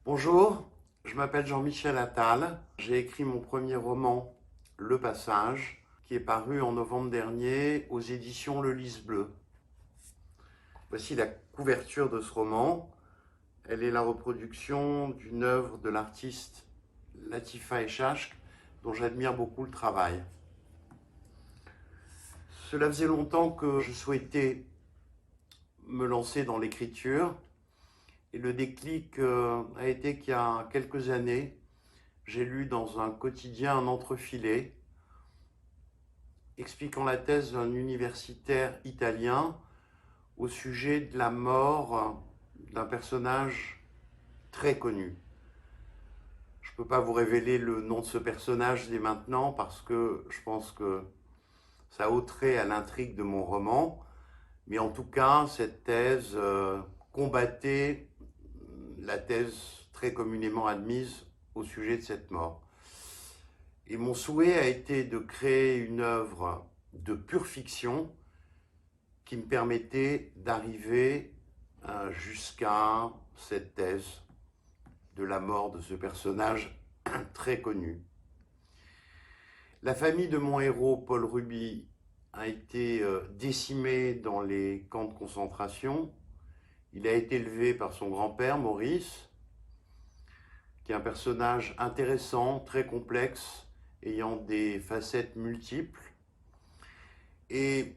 Bonjour, je m'appelle Jean-Michel Attal. J'ai écrit mon premier roman, Le Passage, qui est paru en novembre dernier aux éditions Le Lys Bleu. Voici la couverture de ce roman. Elle est la reproduction d'une œuvre de l'artiste Latifa Echashq, dont j'admire beaucoup le travail. Cela faisait longtemps que je souhaitais me lancer dans l'écriture. Et le déclic a été qu'il y a quelques années, j'ai lu dans un quotidien un entrefilet expliquant la thèse d'un universitaire italien au sujet de la mort d'un personnage très connu. Je ne peux pas vous révéler le nom de ce personnage dès maintenant parce que je pense que ça ôterait à l'intrigue de mon roman. Mais en tout cas, cette thèse combattait la thèse très communément admise au sujet de cette mort. Et mon souhait a été de créer une œuvre de pure fiction qui me permettait d'arriver jusqu'à cette thèse de la mort de ce personnage très connu. La famille de mon héros, Paul Ruby, a été décimée dans les camps de concentration. Il a été élevé par son grand-père, Maurice, qui est un personnage intéressant, très complexe, ayant des facettes multiples. Et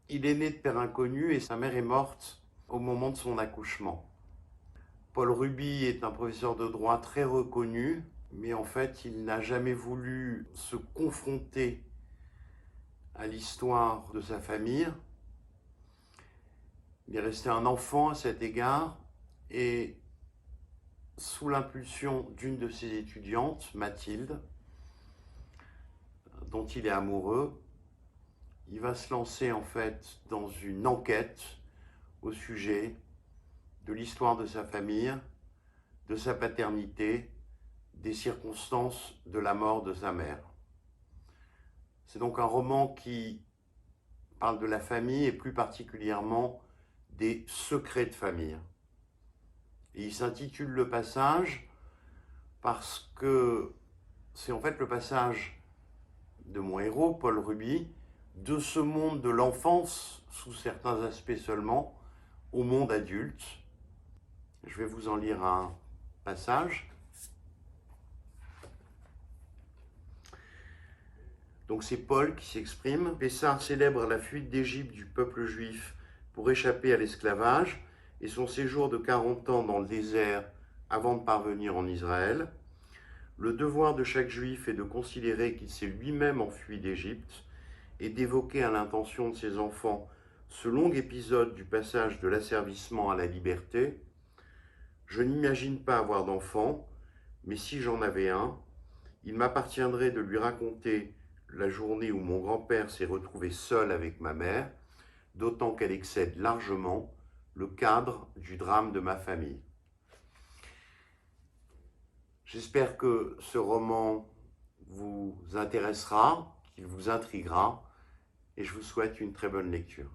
il est né de père inconnu et sa mère est morte au moment de son accouchement. Paul Ruby est un professeur de droit très reconnu, mais en fait, il n'a jamais voulu se confronter à l'histoire de sa famille. Il est resté un enfant à cet égard et sous l'impulsion d'une de ses étudiantes, Mathilde, dont il est amoureux, il va se lancer en fait dans une enquête au sujet de l'histoire de sa famille, de sa paternité, des circonstances de la mort de sa mère. C'est donc un roman qui parle de la famille et plus particulièrement des secrets de famille. Et il s'intitule Le Passage parce que c'est en fait le passage de mon héros, Paul Ruby, de ce monde de l'enfance, sous certains aspects seulement, au monde adulte. Je vais vous en lire un passage. Donc c'est Paul qui s'exprime. Pessard célèbre la fuite d'Égypte du peuple juif pour échapper à l'esclavage et son séjour de 40 ans dans le désert avant de parvenir en Israël. Le devoir de chaque juif est de considérer qu'il s'est lui-même enfui d'Égypte et d'évoquer à l'intention de ses enfants ce long épisode du passage de l'asservissement à la liberté. Je n'imagine pas avoir d'enfant, mais si j'en avais un, il m'appartiendrait de lui raconter la journée où mon grand-père s'est retrouvé seul avec ma mère, d'autant qu'elle excède largement le cadre du drame de ma famille. J'espère que ce roman vous intéressera, qu'il vous intriguera, et je vous souhaite une très bonne lecture.